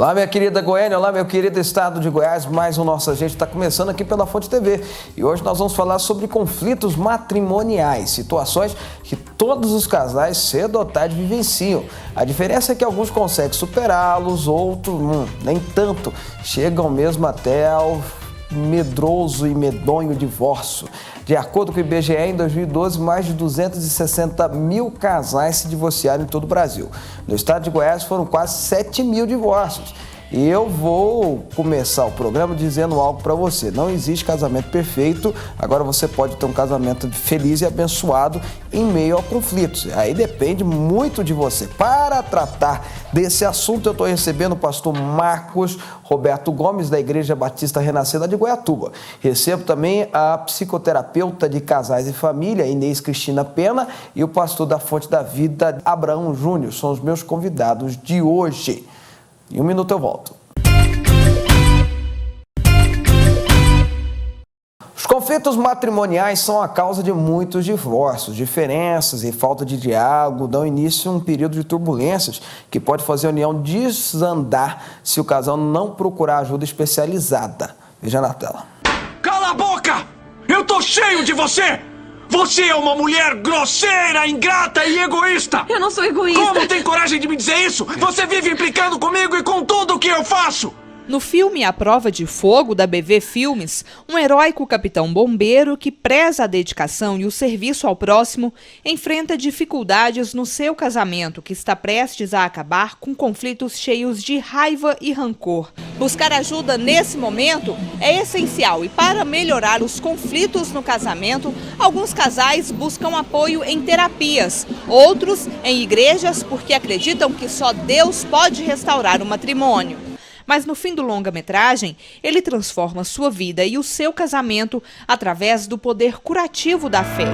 Olá, minha querida Goiânia, olá, meu querido estado de Goiás, mais um Nossa Gente está começando aqui pela Fonte TV. E hoje nós vamos falar sobre conflitos matrimoniais, situações que todos os casais cedo ou tarde vivenciam. A diferença é que alguns conseguem superá-los, outros nem tanto, chegam mesmo até ao medroso e medonho divórcio. De acordo com o IBGE, em 2012, mais de 260 mil casais se divorciaram em todo o Brasil. No estado de Goiás foram quase 7 mil divórcios. E eu vou começar o programa dizendo algo para você. Não existe casamento perfeito, agora você pode ter um casamento feliz e abençoado em meio a conflitos. Aí depende muito de você. Para tratar desse assunto, eu estou recebendo o pastor Marcos Roberto Gomes, da Igreja Batista Renascida de Goiatuba. Recebo também a psicoterapeuta de casais e família, Inês Cristina Pena, e o pastor da Fonte da Vida, Abraão Júnior. São os meus convidados de hoje. Em um minuto eu volto. Os conflitos matrimoniais são a causa de muitos divórcios, diferenças e falta de diálogo dão início a um período de turbulências que pode fazer a união desandar se o casal não procurar ajuda especializada. Veja na tela. Cala a boca! Eu tô cheio de você! Você é uma mulher grosseira, ingrata e egoísta! Eu não sou egoísta! Como tem coragem de me dizer isso? Você vive implicando comigo e com tudo o que eu faço! No filme A Prova de Fogo, da BV Filmes, um heróico capitão bombeiro que preza a dedicação e o serviço ao próximo enfrenta dificuldades no seu casamento, que está prestes a acabar com conflitos cheios de raiva e rancor. Buscar ajuda nesse momento é essencial e, para melhorar os conflitos no casamento, alguns casais buscam apoio em terapias, outros em igrejas porque acreditam que só Deus pode restaurar o matrimônio. Mas no fim do longa-metragem, ele transforma sua vida e o seu casamento através do poder curativo da fé.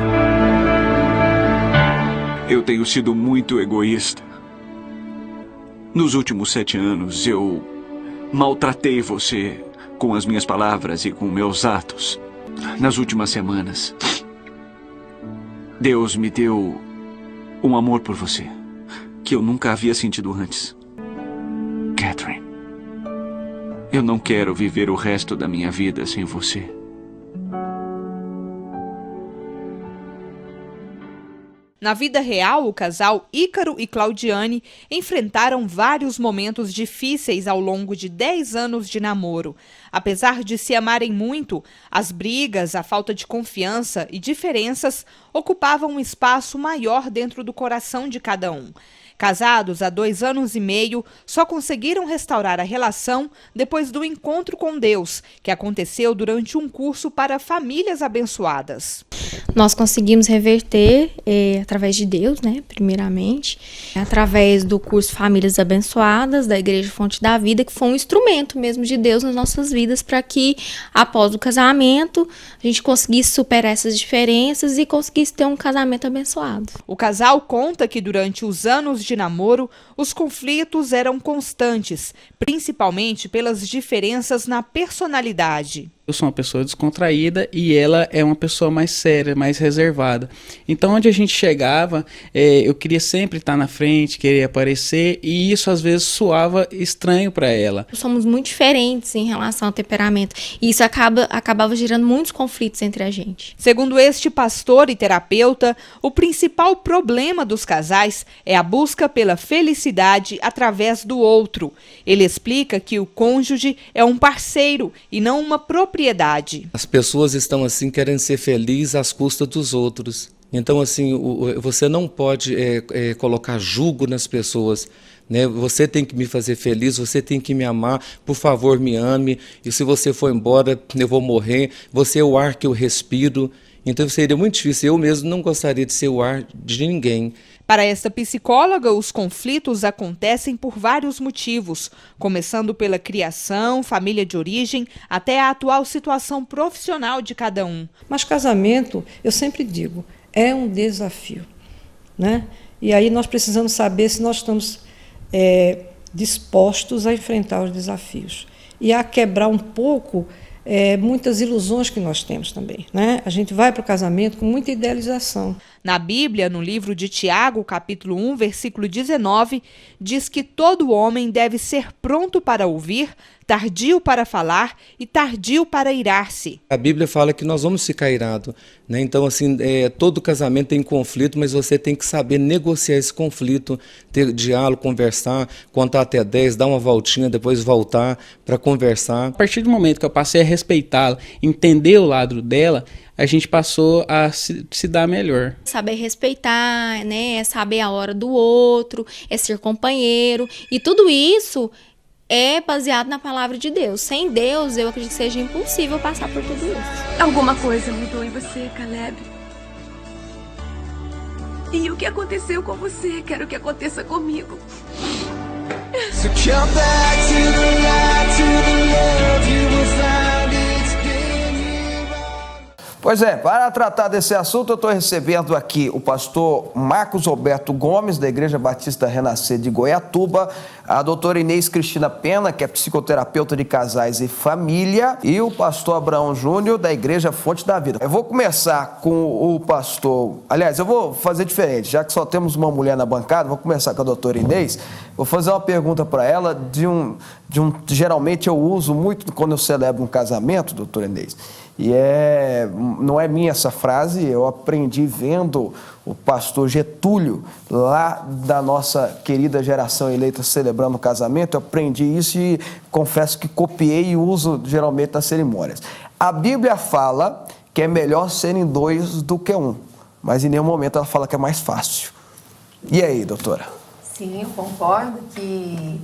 Eu tenho sido muito egoísta. Nos últimos 7 anos, eu maltratei você com as minhas palavras e com meus atos. Nas últimas semanas, Deus me deu um amor por você que eu nunca havia sentido antes. Catherine. Eu não quero viver o resto da minha vida sem você. Na vida real, o casal Ícaro e Claudiane enfrentaram vários momentos difíceis ao longo de 10 anos de namoro. Apesar de se amarem muito, as brigas, a falta de confiança e diferenças ocupavam um espaço maior dentro do coração de cada um. Casados há 2 anos e meio, só conseguiram restaurar a relação depois do encontro com Deus, que aconteceu durante um curso para famílias abençoadas. Nós conseguimos reverter através de Deus, né, primeiramente, através do curso Famílias Abençoadas, da Igreja Fonte da Vida, que foi um instrumento mesmo de Deus nas nossas vidas para que, após o casamento, a gente conseguisse superar essas diferenças e conseguisse ter um casamento abençoado. O casal conta que durante os anos de namoro, os conflitos eram constantes, principalmente pelas diferenças na personalidade. Eu sou uma pessoa descontraída e ela é uma pessoa mais séria, mais reservada. Então, onde a gente chegava, eu queria sempre estar na frente, queria aparecer, e isso às vezes soava estranho para ela. Somos muito diferentes em relação ao temperamento, e isso acabava gerando muitos conflitos entre a gente. Segundo este pastor e terapeuta, o principal problema dos casais é a busca pela felicidade através do outro. Ele explica que o cônjuge é um parceiro e não uma propriedade. As pessoas estão assim querendo ser felizes às custas dos outros. Então assim, você não pode colocar julgo nas pessoas, né? Você tem que me fazer feliz, você tem que me amar, por favor me ame, e se você for embora eu vou morrer, você é o ar que eu respiro. Então seria muito difícil, eu mesmo não gostaria de ser o ar de ninguém. Para esta psicóloga, os conflitos acontecem por vários motivos, começando pela criação, família de origem, até a atual situação profissional de cada um. Mas casamento, eu sempre digo, é um desafio, né? E aí nós precisamos saber se nós estamos dispostos a enfrentar os desafios e a quebrar um pouco muitas ilusões que nós temos também, né? A gente vai para o casamento com muita idealização. Na Bíblia, no livro de Tiago, capítulo 1, versículo 19, diz que todo homem deve ser pronto para ouvir, tardio para falar e tardio para irar-se. A Bíblia fala que nós vamos ficar irados, né? Então, assim, todo casamento tem conflito, mas você tem que saber negociar esse conflito, ter diálogo, conversar, contar até 10, dar uma voltinha, depois voltar para conversar. A partir do momento que eu passei a respeitá-la, entender o lado dela, a gente passou a se dar melhor. Saber respeitar, né? É saber a hora do outro, é ser companheiro. E tudo isso é baseado na palavra de Deus. Sem Deus, eu acredito que seja impossível passar por tudo isso. Alguma coisa mudou em você, Caleb. E o que aconteceu com você? Quero que aconteça comigo. So come back to the light, to the love you will find it's been here. Pois é, para tratar desse assunto, eu estou recebendo aqui o pastor Marcos Roberto Gomes, da Igreja Batista Renascer de Goiatuba, a doutora Inês Cristina Pena, que é psicoterapeuta de casais e família, e o pastor Abraão Júnior, da Igreja Fonte da Vida. Eu vou começar com o pastor... Aliás, eu vou fazer diferente, já que só temos uma mulher na bancada, vou começar com a doutora Inês. Vou fazer uma pergunta para ela geralmente eu uso muito quando eu celebro um casamento, doutora Inês. E não é minha essa frase, eu aprendi vendo o pastor Getúlio, lá da nossa querida geração eleita, celebrando o casamento. Eu aprendi isso e confesso que copiei e uso geralmente nas cerimônias. A Bíblia fala que é melhor serem 2 do que 1, mas em nenhum momento ela fala que é mais fácil. E aí, doutora? Sim, eu concordo que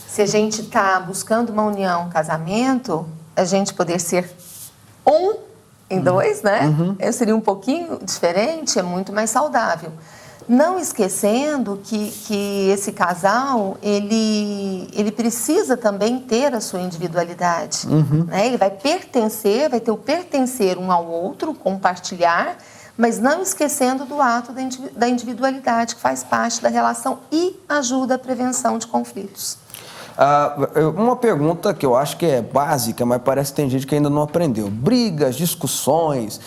se a gente está buscando uma união, um casamento, a gente poder ser 1 em 2, né? Eu seria um pouquinho diferente, é muito mais saudável. Não esquecendo que esse casal, ele precisa também ter a sua individualidade. Né? Ele vai ter o pertencer um ao outro, compartilhar, mas não esquecendo do ato da individualidade, que faz parte da relação e ajuda à prevenção de conflitos. Uma pergunta que eu acho que é básica, mas parece que tem gente que ainda não aprendeu. Brigas, discussões,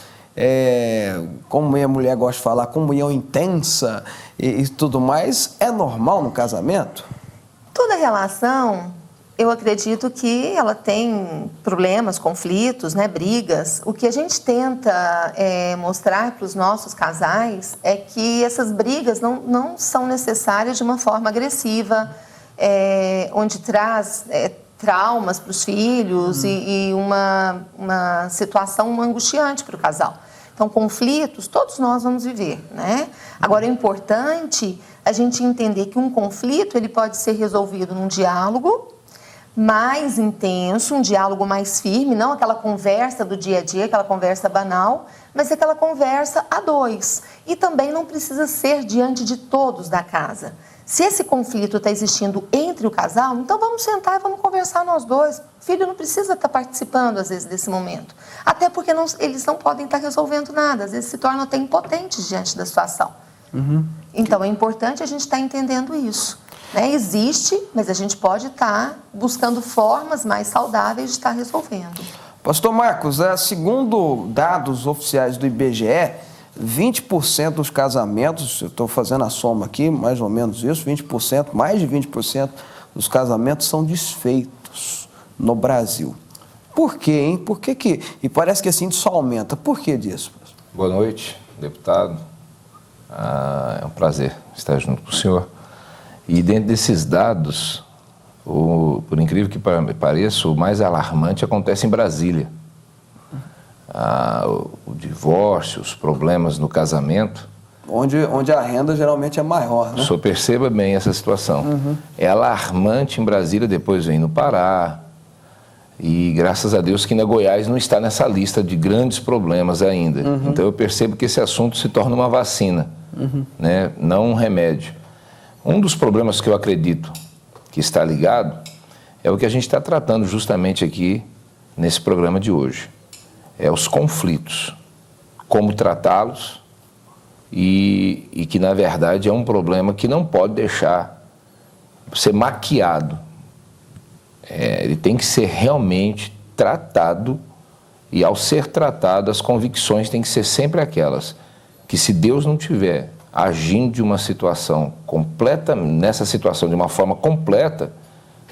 como minha mulher gosta de falar, comunhão intensa e tudo mais, é normal no casamento? Toda relação, eu acredito que ela tem problemas, conflitos, né, brigas. O que a gente tenta mostrar para os nossos casais é que essas brigas não são necessárias de uma forma agressiva, onde traz traumas para os filhos e uma situação angustiante para o casal. Então, conflitos, todos nós vamos viver, né? Agora, é importante a gente entender que um conflito ele pode ser resolvido num diálogo mais intenso, um diálogo mais firme, não aquela conversa do dia a dia, aquela conversa banal, mas aquela conversa a 2. E também não precisa ser diante de todos da casa. Se esse conflito está existindo entre o casal, então vamos sentar e vamos conversar nós dois. O filho não precisa estar participando, às vezes, desse momento. Até porque eles não podem estar resolvendo nada. Às vezes se tornam até impotentes diante da situação. Então é importante a gente estar entendendo isso. Né? Existe, mas a gente pode estar buscando formas mais saudáveis de estar resolvendo. Pastor Marcos, segundo dados oficiais do IBGE, 20% dos casamentos, eu estou fazendo a soma aqui, mais ou menos isso, 20%, mais de 20% dos casamentos são desfeitos no Brasil. Por quê, hein? Por que que... E parece que assim só aumenta. Por que disso? Boa noite, deputado. É um prazer estar junto com o senhor. E dentro desses dados, por incrível que pareça, o mais alarmante acontece em Brasília. O divórcio, os problemas no casamento. Onde a renda geralmente é maior, né? O senhor perceba bem essa situação. É alarmante em Brasília, depois vem no Pará. E graças a Deus que ainda Goiás não está nessa lista de grandes problemas ainda. Então eu percebo que esse assunto se torna uma vacina, né? Não um remédio. Um dos problemas que eu acredito que está ligado é o que a gente está tratando justamente aqui nesse programa de hoje. É os conflitos, como tratá-los e que, na verdade, é um problema que não pode deixar ser maquiado. Ele tem que ser realmente tratado E ao ser tratado, as convicções têm que ser sempre aquelas que, se Deus não tiver agindo de uma situação completa, nessa situação de uma forma completa,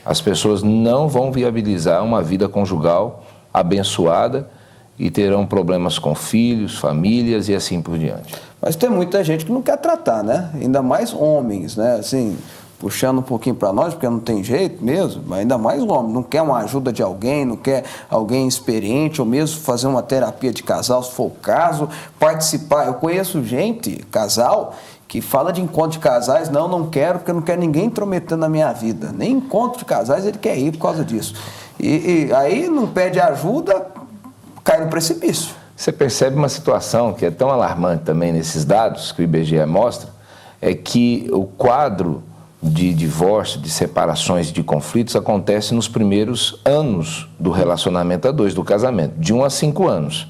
as pessoas não vão viabilizar uma vida conjugal abençoada e terão problemas com filhos, famílias e assim por diante. Mas tem muita gente que não quer tratar, né? Ainda mais homens, né? Assim, puxando um pouquinho para nós, porque não tem jeito mesmo, mas ainda mais homem, não quer uma ajuda de alguém, não quer alguém experiente, ou mesmo fazer uma terapia de casal, se for o caso, participar. Eu conheço gente, casal, que fala de encontro de casais, não quero, porque eu não quero ninguém intrometendo na minha vida. Nem encontro de casais ele quer ir por causa disso. E aí não pede ajuda, cai no precipício. Você percebe uma situação que é tão alarmante também nesses dados que o IBGE mostra, é que o quadro de divórcio, de separações, de conflitos acontece nos primeiros anos do relacionamento a dois, do casamento, de 1 a 5 anos.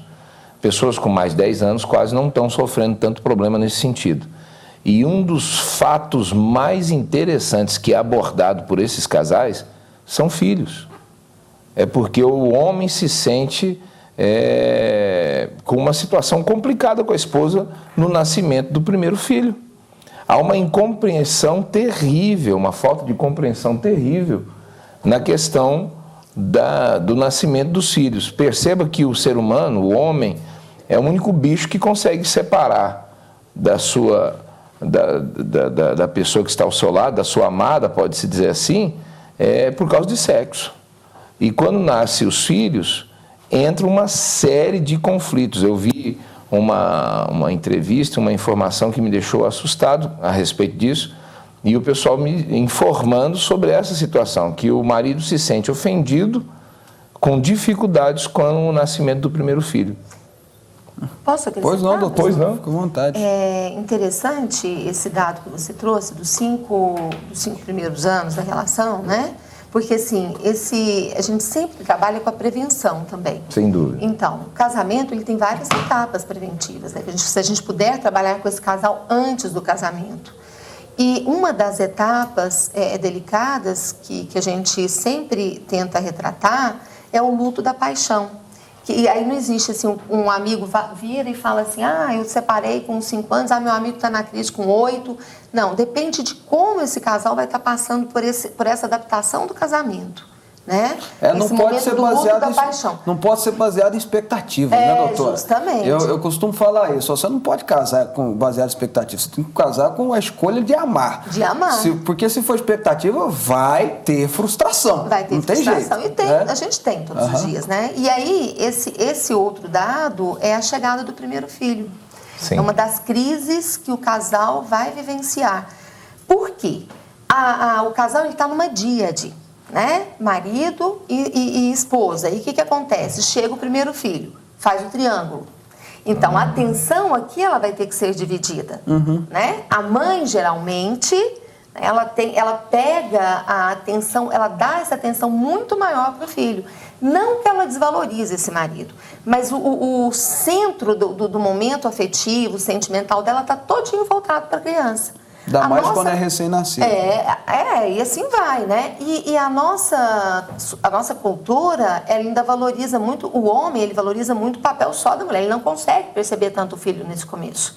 Pessoas com mais de 10 anos quase não estão sofrendo tanto problema nesse sentido. E um dos fatos mais interessantes que é abordado por esses casais são filhos. É porque o homem se sente com uma situação complicada com a esposa no nascimento do primeiro filho. Há uma incompreensão terrível, uma falta de compreensão terrível na questão do nascimento dos filhos. Perceba que o ser humano, o homem, é o único bicho que consegue separar da pessoa que está ao seu lado, da sua amada, pode-se dizer assim, por causa de sexo. E quando nascem os filhos, entra uma série de conflitos. Eu vi uma entrevista, uma informação que me deixou assustado a respeito disso, e o pessoal me informando sobre essa situação, que o marido se sente ofendido com dificuldades com o nascimento do primeiro filho. Posso acrescentar? Pois não, doutor. Pois não, fica à vontade. É interessante esse dado que você trouxe dos cinco primeiros anos da relação, né? Porque, assim, a gente sempre trabalha com a prevenção também. Sem dúvida. Então, o casamento, ele tem várias etapas preventivas, né? Se a gente puder trabalhar com esse casal antes do casamento. E uma das etapas delicadas que a gente sempre tenta retratar é o luto da paixão. E aí não existe assim, um amigo vira e fala assim, eu separei com 5 anos, meu amigo está na crise com 8. Não, depende de como esse casal vai estar passando por essa adaptação do casamento. Né? Não pode ser baseado não pode ser baseado em expectativas, né, doutora? Justamente. Eu costumo falar isso, você não pode casar baseado em expectativas, você tem que casar com a escolha de amar. De amar. Porque se for expectativa, vai ter frustração. Vai ter frustração. Jeito, e né? A gente tem todos os dias, né? E aí, esse outro dado é a chegada do primeiro filho. Sim. É uma das crises que o casal vai vivenciar. Por quê? O casal está numa díade. Né? Marido e esposa. E o que acontece? Chega o primeiro filho, faz o triângulo. Então, a atenção aqui ela vai ter que ser dividida. Né? A mãe, geralmente, ela pega a atenção, ela dá essa atenção muito maior para o filho. Não que ela desvalorize esse marido, mas o centro do momento afetivo, sentimental dela está todinho voltado para a criança. Ainda mais quando é recém-nascido. E assim vai, né? E a nossa cultura, ela ainda valoriza muito, o homem, ele valoriza muito o papel só da mulher, ele não consegue perceber tanto o filho nesse começo.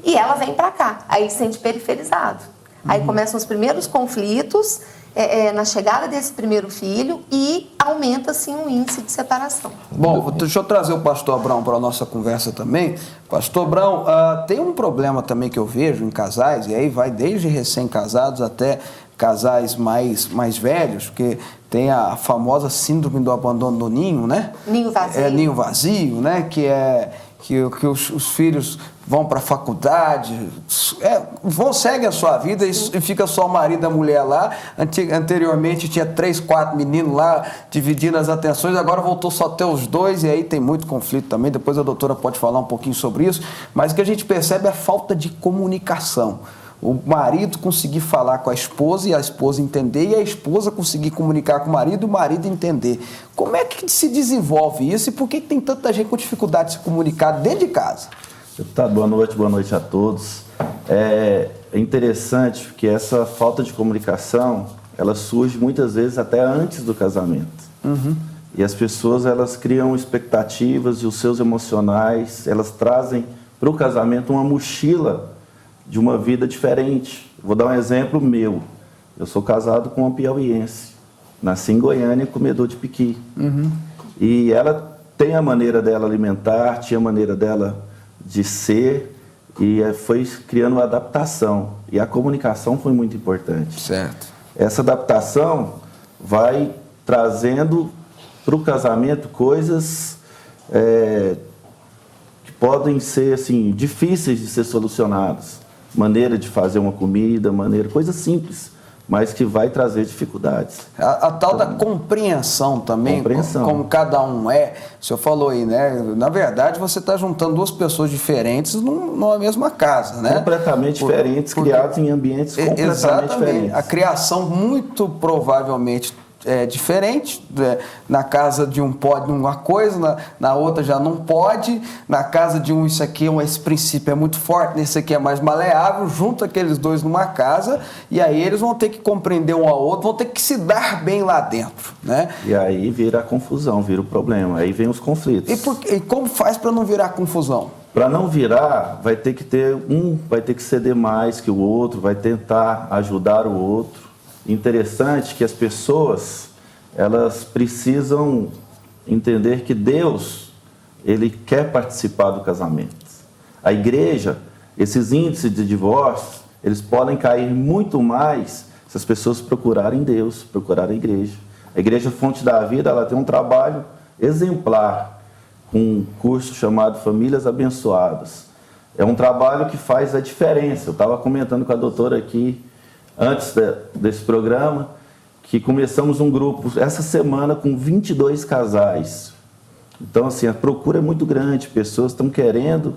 E ela vem pra cá, aí se sente periferizado. Aí começam os primeiros conflitos na chegada desse primeiro filho e aumenta, assim, o índice de separação. Bom, deixa eu trazer o pastor Abraão para a nossa conversa também. Pastor Abraão, tem um problema também que eu vejo em casais, e aí vai desde recém-casados até casais mais velhos, porque tem a famosa síndrome do abandono do ninho, né? Ninho vazio. Ninho vazio, né? Que os filhos vão para a faculdade, seguem a sua vida e fica só o marido e a mulher lá. Anteriormente tinha 3, 4 meninos lá dividindo as atenções, agora voltou só a ter os 2 e aí tem muito conflito também. Depois a doutora pode falar um pouquinho sobre isso, mas o que a gente percebe é a falta de comunicação. O marido conseguir falar com a esposa e a esposa entender, e a esposa conseguir comunicar com o marido e o marido entender. Como é que se desenvolve isso e por que tem tanta gente com dificuldade de se comunicar dentro de casa? Deputado, boa noite a todos. É interessante que essa falta de comunicação, ela surge muitas vezes até antes do casamento. E as pessoas, elas criam expectativas e os seus emocionais, elas trazem para o casamento uma mochila de uma vida diferente. Vou dar um exemplo meu. Eu sou casado com uma piauiense. Nasci em Goiânia, comedor de piqui. E ela tem a maneira dela alimentar, tinha a maneira dela de ser, e foi criando uma adaptação. E a comunicação foi muito importante. Certo. Essa adaptação vai trazendo para o casamento coisas que podem ser assim, difíceis de ser solucionadas. Maneira de fazer uma comida, coisas simples, mas que vai trazer dificuldades. A tal da compreensão também, como cada um é. O senhor falou aí, né? Na verdade, você está juntando duas pessoas diferentes numa mesma casa, né? Completamente diferentes, criados em ambientes completamente diferentes. A criação muito provavelmente é diferente. Na casa de um pode uma coisa, na outra já não pode. Na casa de um isso aqui, esse princípio é muito forte, nesse aqui é mais maleável. Junta aqueles dois numa casa e aí eles vão ter que compreender um ao outro, vão ter que se dar bem lá dentro, né? E aí vira a confusão, vira o problema, aí vem os conflitos. E como faz para não virar confusão? Para não virar, vai ter que ter vai ter que ceder mais que o outro, vai tentar ajudar o outro. Interessante que as pessoas, elas precisam entender que Deus, Ele quer participar do casamento. A igreja, esses índices de divórcio, eles podem cair muito mais se as pessoas procurarem Deus, procurarem a igreja. A Igreja Fonte da Vida, ela tem um trabalho exemplar, com um curso chamado Famílias Abençoadas. É um trabalho que faz a diferença. Eu estava comentando com a doutora aqui, antes desse programa, que começamos um grupo essa semana com 22 casais. Então, assim, a procura é muito grande, pessoas estão querendo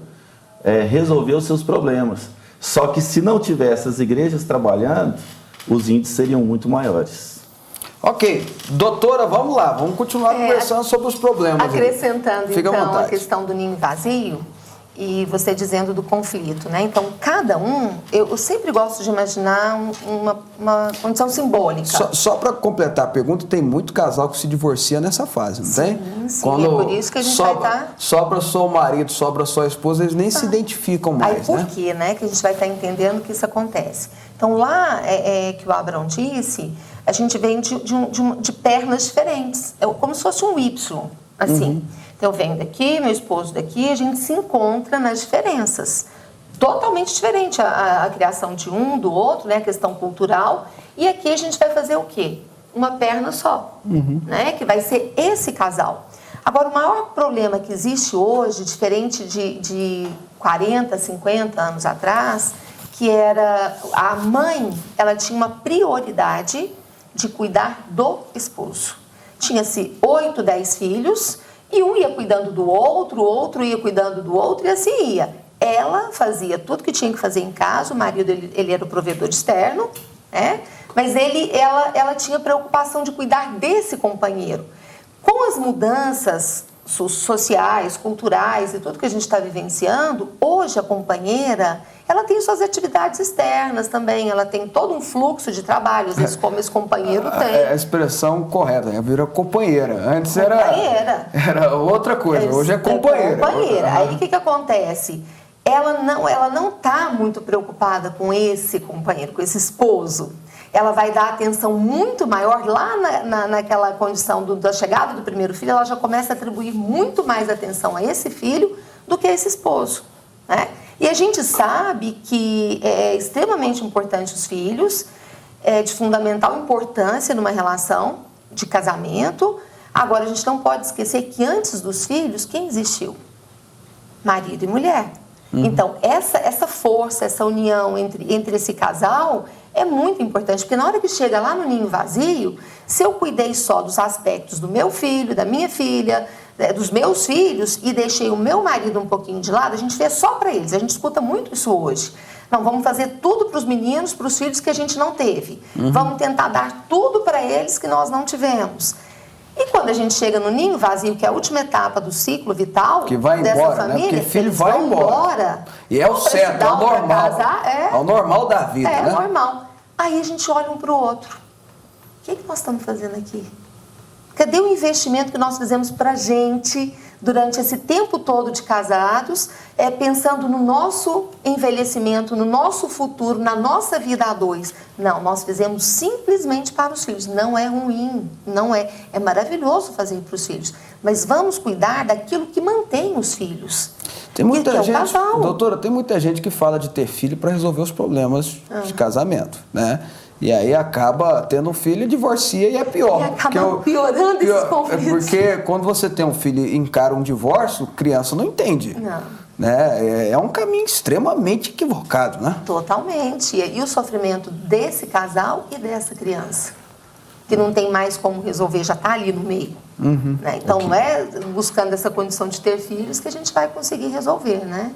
resolver os seus problemas. Só que se não tivesse as igrejas trabalhando, os índices seriam muito maiores. Ok, doutora, vamos lá, vamos continuar conversando sobre os problemas. Acrescentando, Fica então, a questão do ninho vazio, e você dizendo do conflito, né? Então, cada um, eu sempre gosto de imaginar uma condição simbólica. Só para completar a pergunta, tem muito casal que se divorcia nessa fase, não tem? Sim, quando é por isso que a gente vai estar... Sobra só o marido, sobra só a esposa, eles nem se identificam mais, aí, por quê, né? Que a gente vai estar entendendo que isso acontece. Então, lá que o Abraão disse, a gente vem de pernas diferentes, como se fosse um Y, assim. Então, eu venho daqui, meu esposo daqui, a gente se encontra nas diferenças. Totalmente diferente a criação de um, do outro, né? A questão cultural. E aqui a gente vai fazer o quê? Uma perna só, né? Que vai ser esse casal. Agora, o maior problema que existe hoje, diferente de 40, 50 anos atrás, que era a mãe, ela tinha uma prioridade de cuidar do esposo. Tinha-se 8, 10 filhos... E um ia cuidando do outro, o outro ia cuidando do outro, e assim ia. Ela fazia tudo que tinha que fazer em casa, o marido ele era o provedor externo, né? Mas ela tinha preocupação de cuidar desse companheiro. Com as mudanças sociais, culturais e tudo que a gente está vivenciando, hoje a companheira, ela tem suas atividades externas também, ela tem todo um fluxo de trabalho, às vezes como esse companheiro tem. É a expressão correta, vira companheira. Antes era outra coisa, hoje é companheira. Aí o que acontece? Ela não está muito preocupada com esse companheiro, com esse esposo. Ela vai dar atenção muito maior lá naquela condição da chegada do primeiro filho, ela já começa a atribuir muito mais atenção a esse filho do que a esse esposo, né? E a gente sabe que é extremamente importante os filhos, é de fundamental importância numa relação de casamento. Agora, a gente não pode esquecer que antes dos filhos, quem existiu? Marido e mulher. Então, essa força, essa união entre esse casal é muito importante, porque na hora que chega lá no ninho vazio, se eu cuidei só dos aspectos do meu filho, da minha filha, dos meus filhos, e deixei o meu marido um pouquinho de lado, a gente fez só para eles. A gente escuta muito isso hoje. Não, vamos fazer tudo para os meninos, para os filhos que a gente não teve. Vamos tentar dar tudo para eles que nós não tivemos. E quando a gente chega no ninho vazio, que é a última etapa do ciclo vital que vai dessa embora, família, né? Porque filho eles vai vão embora. E é o certo, é o normal. É o normal da vida, né? É normal. Aí a gente olha um para o outro. O que nós estamos fazendo aqui? Cadê o investimento que nós fizemos para a gente durante esse tempo todo de casados, pensando no nosso envelhecimento, no nosso futuro, na nossa vida a dois? Não, nós fizemos simplesmente para os filhos. Não é ruim, não é. É maravilhoso fazer para os filhos. Mas vamos cuidar daquilo que mantém os filhos. Tem muita que é o gente, casal. doutora, tem muita gente que fala de ter filho para resolver os problemas de casamento, né? E aí acaba tendo um filho e divorcia e é pior. E acaba piorando esses conflitos. Porque quando você tem um filho e encara um divórcio, criança não entende. Não. Né? É um caminho extremamente equivocado, né? Totalmente. E o sofrimento desse casal e dessa criança, que não tem mais como resolver, já está ali no meio. Né? Então, não é buscando essa condição de ter filhos que a gente vai conseguir resolver, né?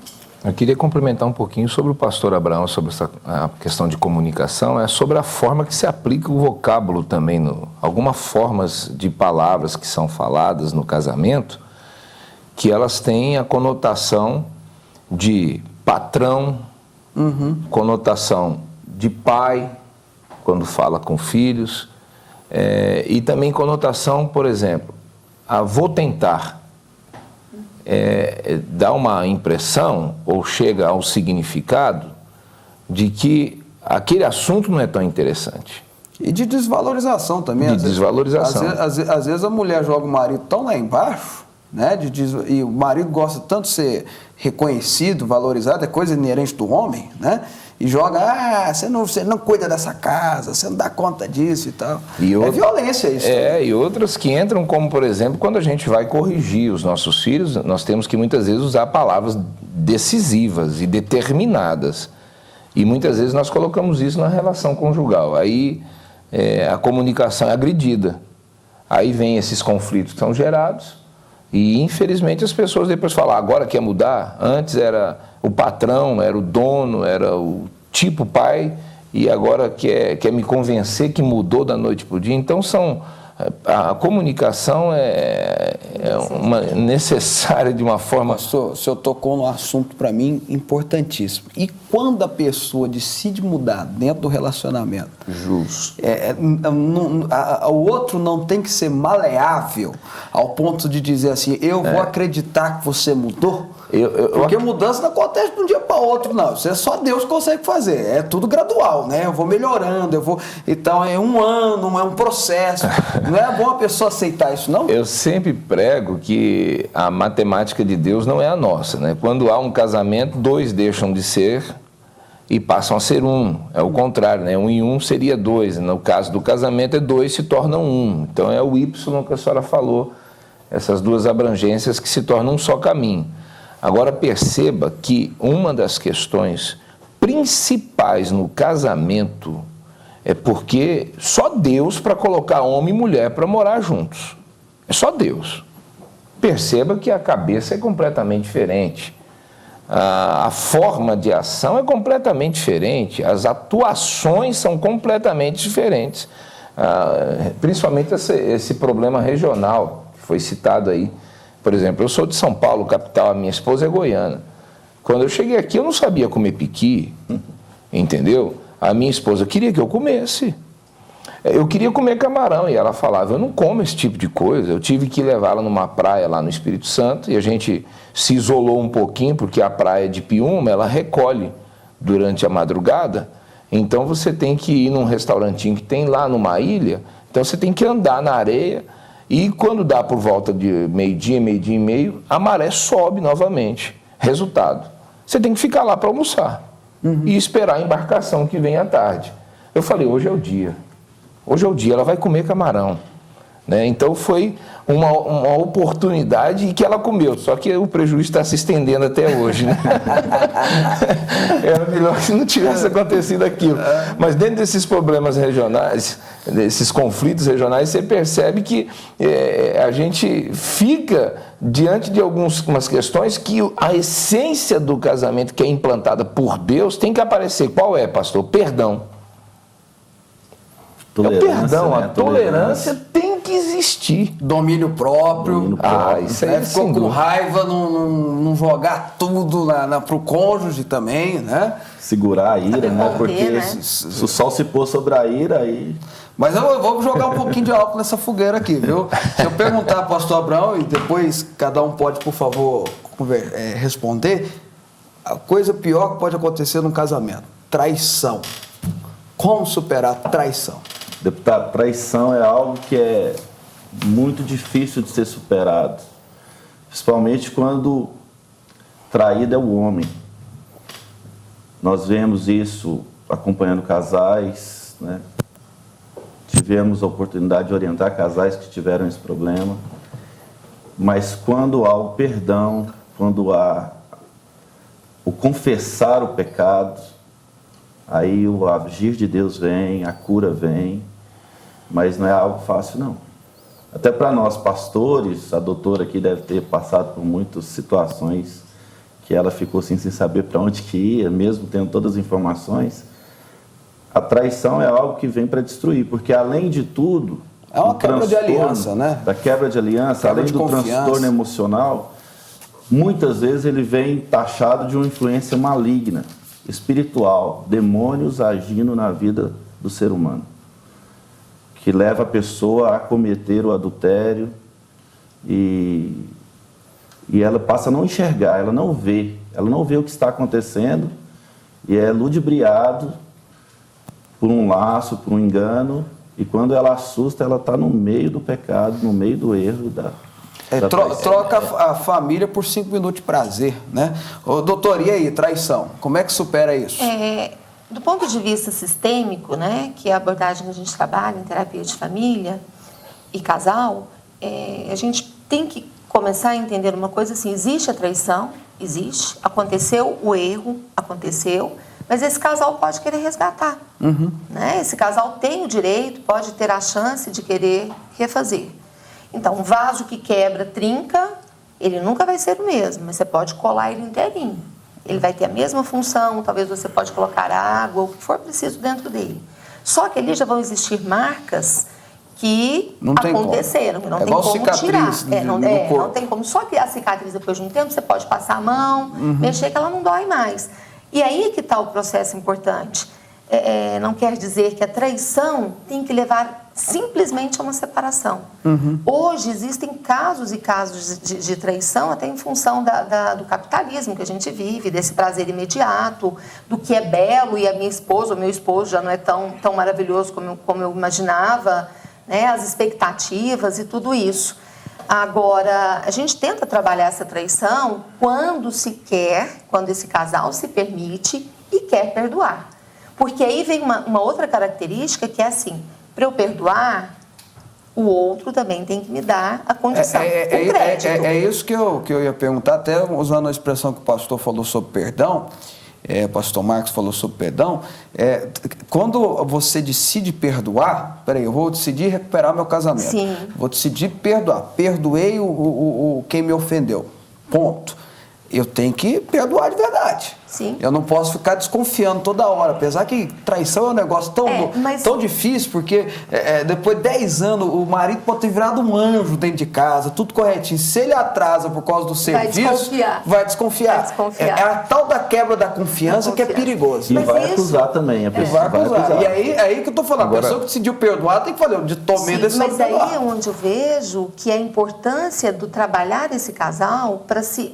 Eu queria complementar um pouquinho sobre o pastor Abraão, sobre a questão de comunicação, sobre a forma que se aplica o vocábulo também, algumas formas de palavras que são faladas no casamento, que elas têm a conotação de patrão, conotação de pai, quando fala com filhos, e também conotação, por exemplo, vou tentar. Dá uma impressão, ou chega ao significado, de que aquele assunto não é tão interessante. E de desvalorização também. De desvalorização. Às vezes a mulher joga o marido tão lá embaixo, né? E o marido gosta tanto de ser reconhecido, valorizado, é coisa inerente do homem, né? E joga, você não cuida dessa casa, você não dá conta disso e tal. É violência isso. E outras que entram como, por exemplo, quando a gente vai corrigir os nossos filhos, nós temos que muitas vezes usar palavras decisivas e determinadas. E muitas vezes nós colocamos isso na relação conjugal. Aí a comunicação é agredida. Aí vem esses conflitos que são gerados e, infelizmente, as pessoas depois falam, agora quer mudar? Antes era o patrão, era o dono, era o tipo pai, e agora quer me convencer que mudou da noite para o dia. Então, a comunicação é uma necessária de uma forma... Pastor, o senhor tocou num assunto para mim importantíssimo. E quando a pessoa decide mudar dentro do relacionamento? Justo. O outro não tem que ser maleável ao ponto de dizer assim, eu vou acreditar que você mudou? Porque mudança não acontece de um dia para outro, não. Isso é só Deus que consegue fazer. É tudo gradual, né? Eu vou melhorando, Então é um ano, é um processo. Não é bom a pessoa aceitar isso, não? Eu sempre prego que a matemática de Deus não é a nossa, né? Quando há um casamento, 2 deixam de ser e passam a ser 1. É o contrário, né? 1 e 1 seria 2. No caso do casamento, 2 se tornam 1. Então é o Y que a senhora falou, essas 2 abrangências que se tornam um só caminho. Agora perceba que uma das questões principais no casamento é porque só Deus para colocar homem e mulher para morar juntos. É só Deus. Perceba que a cabeça é completamente diferente. A forma de ação é completamente diferente. As atuações são completamente diferentes. Principalmente esse problema regional que foi citado aí. Por exemplo, eu sou de São Paulo, capital, a minha esposa é goiana. Quando eu cheguei aqui, eu não sabia comer piqui, entendeu? A minha esposa queria que eu comesse. Eu queria comer camarão, e ela falava, eu não como esse tipo de coisa. Eu tive que levá-la numa praia lá no Espírito Santo, e a gente se isolou um pouquinho, porque a praia de Piúma, ela recolhe durante a madrugada. Então você tem que ir num restaurantinho que tem lá numa ilha, então você tem que andar na areia, e quando dá por volta de meio-dia e meio, a maré sobe novamente. Resultado, você tem que ficar lá para almoçar e esperar a embarcação que vem à tarde. Eu falei, hoje é o dia. Hoje é o dia, ela vai comer camarão. Né? Então foi uma oportunidade que ela comeu, só que o prejuízo está se estendendo até hoje. Né? Era melhor que não tivesse acontecido aquilo. Mas dentro desses problemas regionais, desses conflitos regionais, você percebe que a gente fica diante de algumas questões que a essência do casamento que é implantada por Deus tem que aparecer. Qual é, pastor? Perdão. Perdão, a tolerância tem que existir. Domínio próprio. Isso aí ficou com raiva, não jogar tudo pro cônjuge também, né? segurar a ira, né? conter, Porque né? se o sol se pôr sobre a ira, aí... Mas eu vou jogar um pouquinho de álcool nessa fogueira aqui, viu? Se eu perguntar para o pastor Abraão, e depois cada um pode, por favor, responder, a coisa pior que pode acontecer num casamento, traição. Como superar a traição? Deputado, traição é algo que é muito difícil de ser superado. Principalmente quando traído é o homem. Nós vemos isso acompanhando casais, né? Tivemos a oportunidade de orientar casais que tiveram esse problema. Mas quando há o perdão, quando há o confessar o pecado, aí o agir de Deus vem, a cura vem, mas não é algo fácil, não. Até para nós, pastores, a doutora aqui deve ter passado por muitas situações que ela ficou assim, sem saber para onde que ia, mesmo tendo todas as informações. A traição é algo que vem para destruir, porque além de tudo... É uma quebra de aliança, né? Da quebra de aliança, além do transtorno emocional, muitas vezes ele vem taxado de uma influência maligna, espiritual, demônios agindo na vida do ser humano, que leva a pessoa a cometer o adultério e ela passa a não enxergar, ela não vê o que está acontecendo e é ludibriado por um laço, por um engano, e quando ela assusta, ela está no meio do pecado, no meio do erro da troca a família por 5 minutos de prazer, né? Ô, doutor, e aí, traição? Como é que supera isso? Do ponto de vista sistêmico, né, que é a abordagem que a gente trabalha em terapia de família e casal, a gente tem que começar a entender uma coisa assim, existe a traição, existe, aconteceu o erro, aconteceu, mas esse casal pode querer resgatar. Né? Esse casal tem o direito, pode ter a chance de querer refazer. Então, um vaso que quebra, trinca, ele nunca vai ser o mesmo, mas você pode colar ele inteirinho. Ele vai ter a mesma função, talvez você pode colocar água, o que for preciso dentro dele. Só que ali já vão existir marcas que aconteceram, que não tem como tirar. Não tem como. Só que a cicatriz, depois de um tempo, você pode passar a mão, mexer que ela não dói mais. E aí que está o processo importante. Não quer dizer que a traição tem que levar simplesmente a uma separação. Hoje existem casos e casos de traição até em função do capitalismo que a gente vive, desse prazer imediato, do que é belo e a minha esposa, o meu esposo já não é tão maravilhoso como eu imaginava, né? As expectativas e tudo isso. Agora, a gente tenta trabalhar essa traição quando esse casal se permite e quer perdoar. Porque aí vem uma outra característica que é assim, para eu perdoar, o outro também tem que me dar a condição, o crédito. É isso que eu ia perguntar, até usando a expressão que o pastor falou sobre perdão, o pastor Marcos falou sobre perdão, quando você decide perdoar, eu vou decidir recuperar meu casamento, vou decidir perdoar, perdoei quem me ofendeu, ponto. Eu tenho que perdoar de verdade. Eu não posso ficar desconfiando toda hora, apesar que traição é um negócio tão difícil, porque depois de 10 anos o marido pode ter virado um anjo dentro de casa, tudo corretinho. Se ele atrasa por causa do serviço, vai desconfiar. É a tal da quebra da confiança que é perigoso. E vai acusar também, a pessoa vai acusar. E aí que eu tô falando, a pessoa que decidiu perdoar tem que fazer de tomei decisão. Mas aí é onde eu vejo que a importância do trabalhar esse casal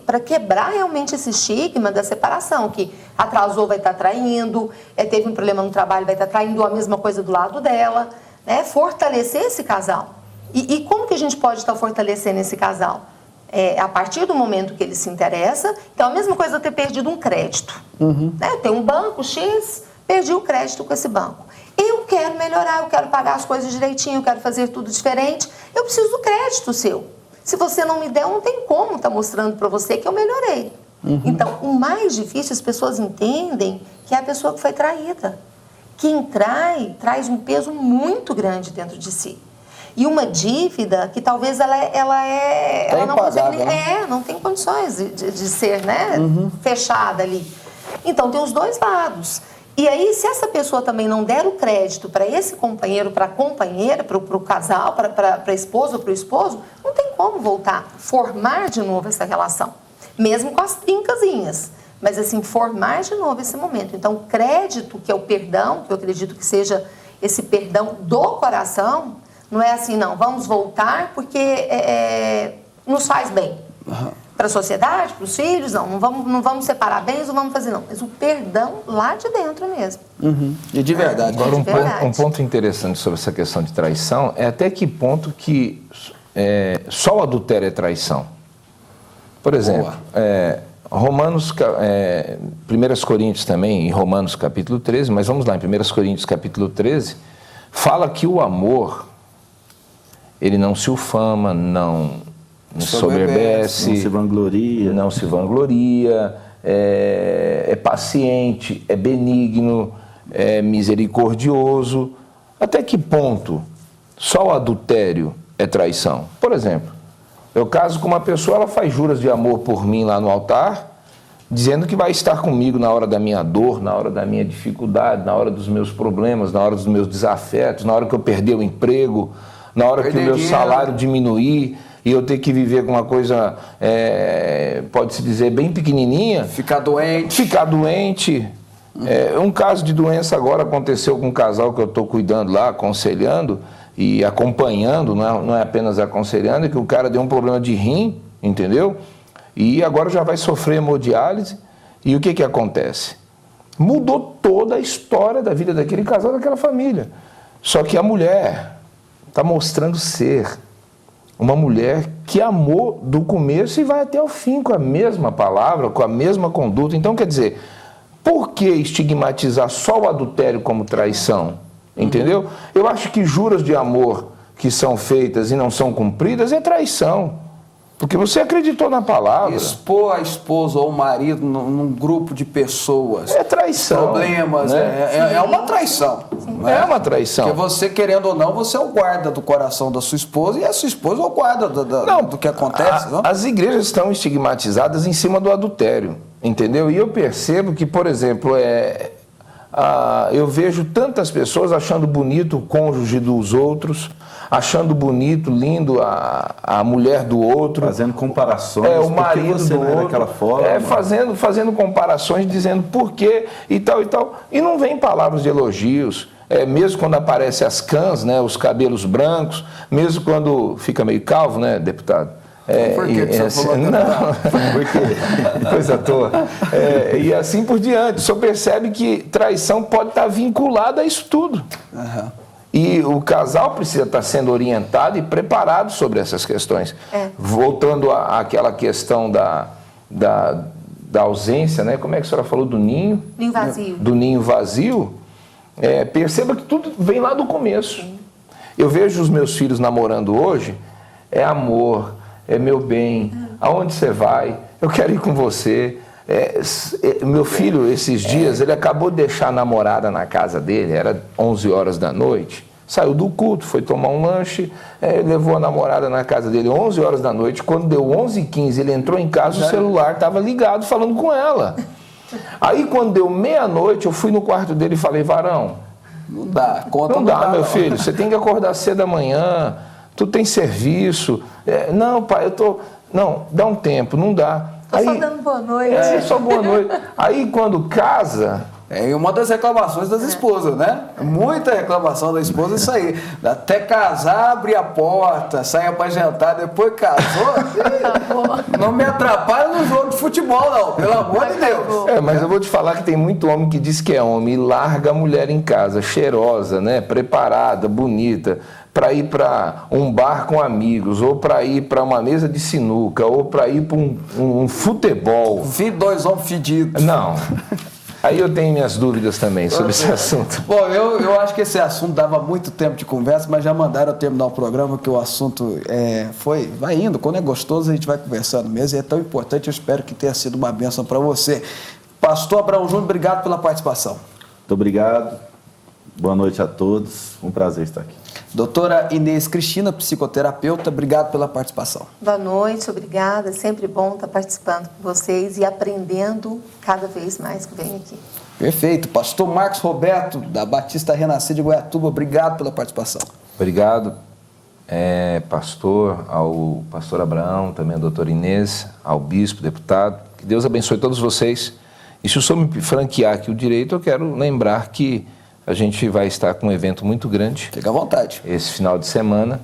para quebrar realmente esse estigma da separação, que atrasou, vai estar traindo, teve um problema no trabalho, vai estar traindo a mesma coisa do lado dela, né? Fortalecer esse casal. E como que a gente pode estar fortalecendo esse casal? A partir do momento que ele se interessa, então a mesma coisa eu ter perdido um crédito. Né? Eu tenho um banco X, perdi o crédito com esse banco. Eu quero melhorar, eu quero pagar as coisas direitinho, eu quero fazer tudo diferente, eu preciso do crédito seu. Se você não me der, não tem como estar mostrando para você que eu melhorei. Então, o mais difícil, as pessoas entendem que é a pessoa que foi traída. Quem traz um peso muito grande dentro de si. E uma dívida que talvez ela não consegue, não tem condições de ser, né, fechada ali. Então, tem os dois lados. E aí, se essa pessoa também não der o crédito para esse companheiro, para a companheira, para o casal, para a esposa ou para o esposo, não tem como voltar, formar de novo essa relação. Mesmo com as trincazinhas. mas assim, formar de novo esse momento. Então, o crédito, que é o perdão, que eu acredito que seja esse perdão do coração, não é assim, não, vamos voltar porque nos faz bem. Para a sociedade, para os filhos, não vamos separar bens, não vamos fazer, não. Mas o perdão lá de dentro mesmo. E de verdade. Agora, um ponto interessante sobre essa questão de traição é até que ponto que só o adultério é traição. Por exemplo, Romanos, 1 Coríntios também, em Romanos capítulo 13, mas vamos lá, em 1 Coríntios capítulo 13, fala que o amor, ele não se ufama, não soberbece, não se vangloria, é paciente, é benigno, é misericordioso. Até que ponto só o adultério é traição? Por exemplo, eu caso com uma pessoa, ela faz juras de amor por mim lá no altar, dizendo que vai estar comigo na hora da minha dor, na hora da minha dificuldade, na hora dos meus problemas, na hora dos meus desafetos, na hora que eu perder o emprego, na hora que o meu salário diminuir e eu ter que viver com uma coisa, pode-se dizer, bem pequenininha. Ficar doente. Um caso de doença agora aconteceu com um casal que eu estou cuidando lá, aconselhando e acompanhando, não é apenas aconselhando, é que o cara deu um problema de rim, entendeu? E agora já vai sofrer hemodiálise. E o que acontece? Mudou toda a história da vida daquele casal, daquela família. Só que a mulher está mostrando ser uma mulher que amou do começo e vai até o fim com a mesma palavra, com a mesma conduta. Então, quer dizer, por que estigmatizar só o adultério como traição? Entendeu? Eu acho que juras de amor que são feitas e não são cumpridas é traição. Porque você acreditou na palavra. Expor a esposa ou o marido num grupo de pessoas. É traição. Problemas. Né? É uma traição. Né? É uma traição. Porque você, querendo ou não, você é o guarda do coração da sua esposa e a sua esposa é o guarda do que acontece. Não? As igrejas estão estigmatizadas em cima do adultério. Entendeu? E eu percebo que, por exemplo, eu vejo tantas pessoas achando bonito o cônjuge dos outros, achando bonito, lindo a mulher do outro. Fazendo comparações. O marido você do não é outro. daquela forma. Fazendo comparações, dizendo por quê e tal e tal. E não vem palavras de elogios. Mesmo quando aparecem as cãs, né, os cabelos brancos, mesmo quando fica meio calvo, né, deputado? Por que você falou? Não, porque coisa à toa. E assim por diante. O senhor percebe que traição pode estar vinculada a isso tudo. E o casal precisa estar sendo orientado e preparado sobre essas questões. Voltando àquela questão da ausência, né? Como é que a senhora falou do ninho? Ninho vazio. Do ninho vazio. Perceba que tudo vem lá do começo. Eu vejo os meus filhos namorando hoje, é amor, é meu bem, aonde você vai? Eu quero ir com você. Meu filho, esses dias, ele acabou de deixar a namorada na casa dele, era 11 horas da noite, saiu do culto, foi tomar um lanche, levou a namorada na casa dele 11 horas da noite, quando deu 11h15, ele entrou em casa, o celular estava ligado, falando com ela. Aí, quando deu meia-noite, eu fui no quarto dele e falei, varão, não dá, não dá, meu filho, você tem que acordar cedo da manhã, tu tem serviço. Não, pai, não, dá um tempo, não dá. Só dando boa noite. Só boa noite. Aí quando casa... uma das reclamações das esposas, né? Muita reclamação da esposa é isso aí. Até casar, abrir a porta, sair pra jantar, depois casou. Não me atrapalha no jogo de futebol, não, pelo amor de Deus. Mas eu vou te falar que tem muito homem que diz que é homem e larga a mulher em casa, cheirosa, né? Preparada, bonita, para ir para um bar com amigos, ou para ir para uma mesa de sinuca, ou para ir para um futebol. Vi dois homens fedidos. Não. Aí eu tenho minhas dúvidas também sobre esse assunto. Bom, eu acho que esse assunto dava muito tempo de conversa, mas já mandaram eu terminar o programa, que o assunto vai indo. Quando é gostoso, a gente vai conversando mesmo, e é tão importante, eu espero que tenha sido uma bênção para você. Pastor Abraão Júnior, obrigado pela participação. Muito obrigado. Boa noite a todos. Um prazer estar aqui. Doutora Inês Cristina, psicoterapeuta, obrigado pela participação. Boa noite, obrigada. É sempre bom estar participando com vocês e aprendendo cada vez mais que vem aqui. Perfeito. Pastor Marcos Roberto, da Batista Renascer de Goiatuba, obrigado pela participação. Obrigado, pastor, ao pastor Abraão, também a doutora Inês, ao bispo, deputado. Que Deus abençoe todos vocês. E se o senhor me franquear aqui o direito, eu quero lembrar que a gente vai estar com um evento muito grande. Fica à vontade. Esse final de semana.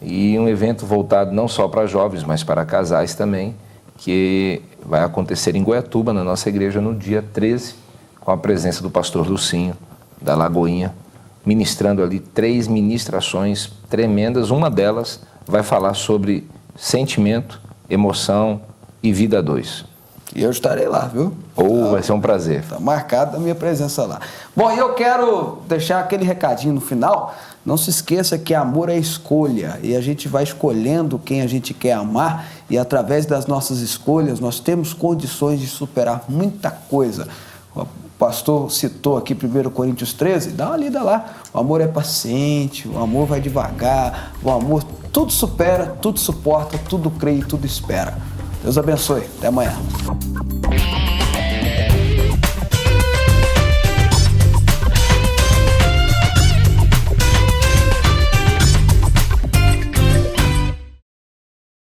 E um evento voltado não só para jovens, mas para casais também, que vai acontecer em Goiatuba, na nossa igreja, no dia 13, com a presença do pastor Lucinho, da Lagoinha, ministrando ali 3 ministrações tremendas. Uma delas vai falar sobre sentimento, emoção e vida 2. E eu estarei lá, viu? Vai ser um prazer. Está marcada a minha presença lá. Bom, e eu quero deixar aquele recadinho no final. Não se esqueça que amor é escolha e a gente vai escolhendo quem a gente quer amar e através das nossas escolhas nós temos condições de superar muita coisa. O pastor citou aqui 1 Coríntios 13, dá uma lida lá. O amor é paciente, o amor vai devagar, o amor tudo supera, tudo suporta, tudo crê e tudo espera. Deus abençoe. Até amanhã.